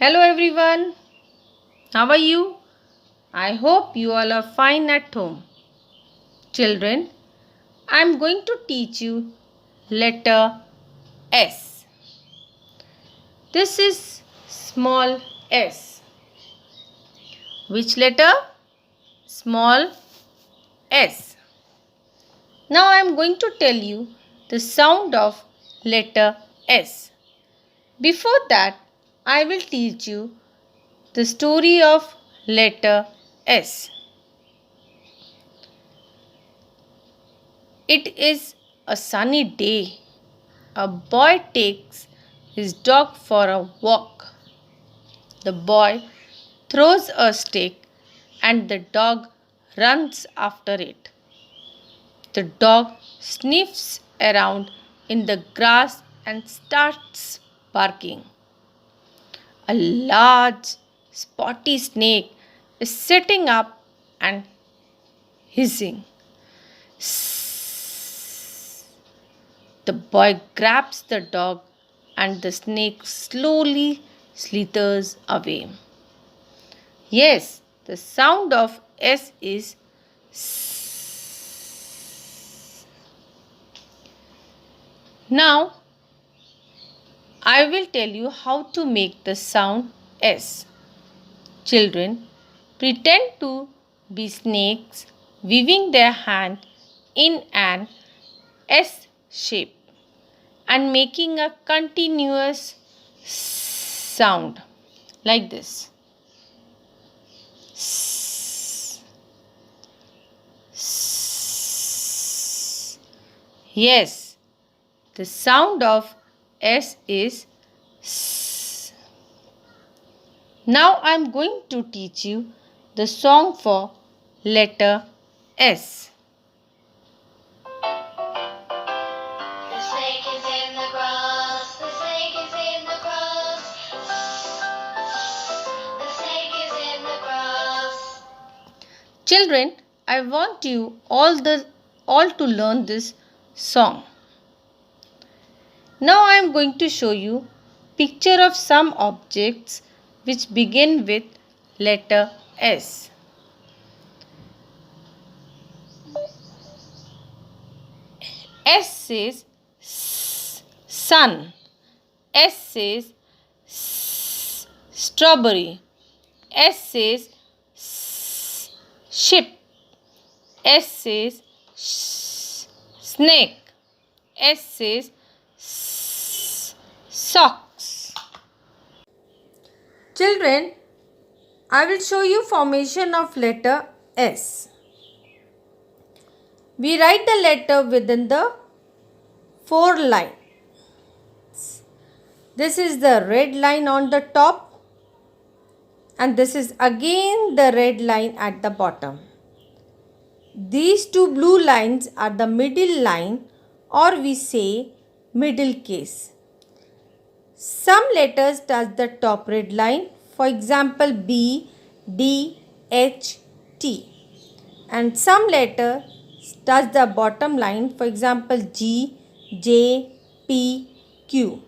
Hello everyone, how are you? I hope you all are fine at home. Children, I am going to teach you letter S. This is small s. Which letter? Small s. Now I am going to tell you the sound of letter S. Before that, I will teach you the story of letter S. It is a sunny day. A boy takes his dog for a walk. The boy throws a stick and the dog runs after it. The dog sniffs around in the grass and starts barking. A large spotty snake is sitting up and hissing. The boy grabs the dog and the snake slowly slithers away. Yes, the sound of S is S. Now, I will tell you how to make the sound S. Children, pretend to be snakes weaving their hand in an S shape and making a continuous sound like this. Yes, the sound of S is S. Now I am going to teach you the song for letter S. The snake is in the grass, the snake is in the grass. The snake is in the grass. Children, I want you all to learn this song. Now I am going to show you picture of some objects which begin with letter S. S says sun. S says strawberry. S says ship. S says snake. S says socks. Children, I will show you formation of letter S. We write the letter within the 4 lines. This is the red line on the top and this is again the red line at the bottom. These two blue lines are the middle line or we say middle case. Some letters touch the top red line, for example B, D, H, T. And some letters touch the bottom line, for example G, J, P, Q.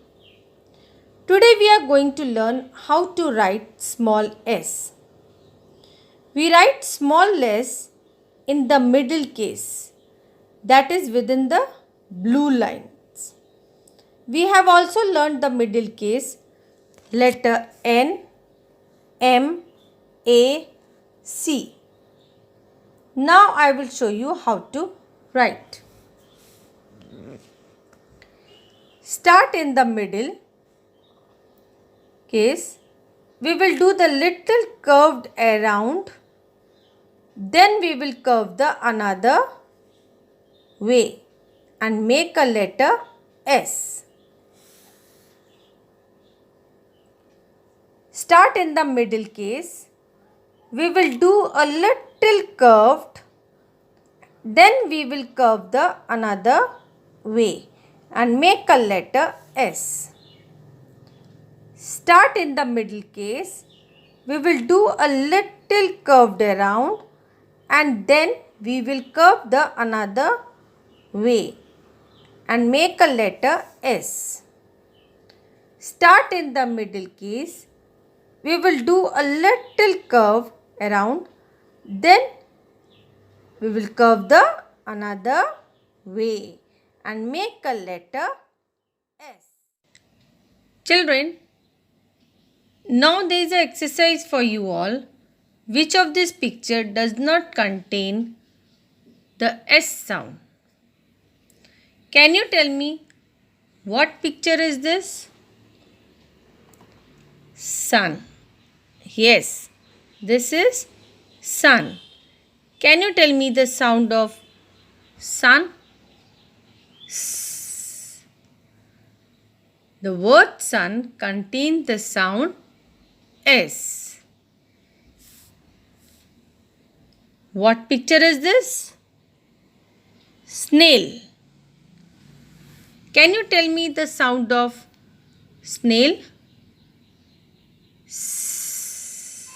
Today we are going to learn how to write small s. We write small s in the middle case, that is within the blue lines. We have also learned the middle case, letter N, M, A, C. Now I will show you how to write. Start in the middle case. We will do the little curved around. Then we will curve the another way and make a letter S. Start in the middle case. We will do a little curved. Then we will curve the another way and make a letter S. Start in the middle case. We will do a little curved around and then we will curve the another way and make a letter S. Start in the middle case. we will do a little curve around, then we will curve the another way and make a letter S. Children, now there is an exercise for you all. Which of this picture does not contain the S sound? Can you tell me what picture is this? Sun. Yes, this is sun. Can you tell me the sound of sun? S. The word sun contains the sound S. What picture is this? Snail. Can you tell me the sound of snail? S.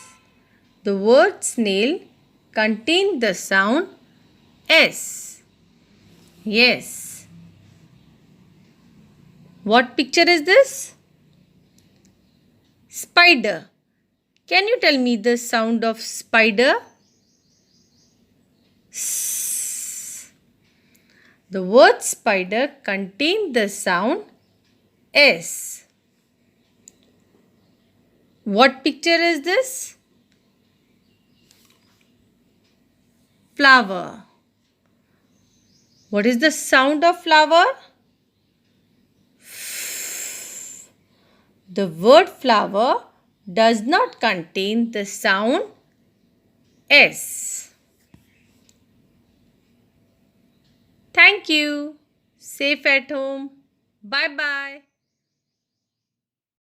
The word snail contains the sound S. Yes. What picture is this? Spider. Can you tell me the sound of spider? S. The word spider contains the sound S. What picture is this? Flower. What is the sound of flower? F. The word flower does not contain the sound S. Thank you. Safe at home. Bye bye.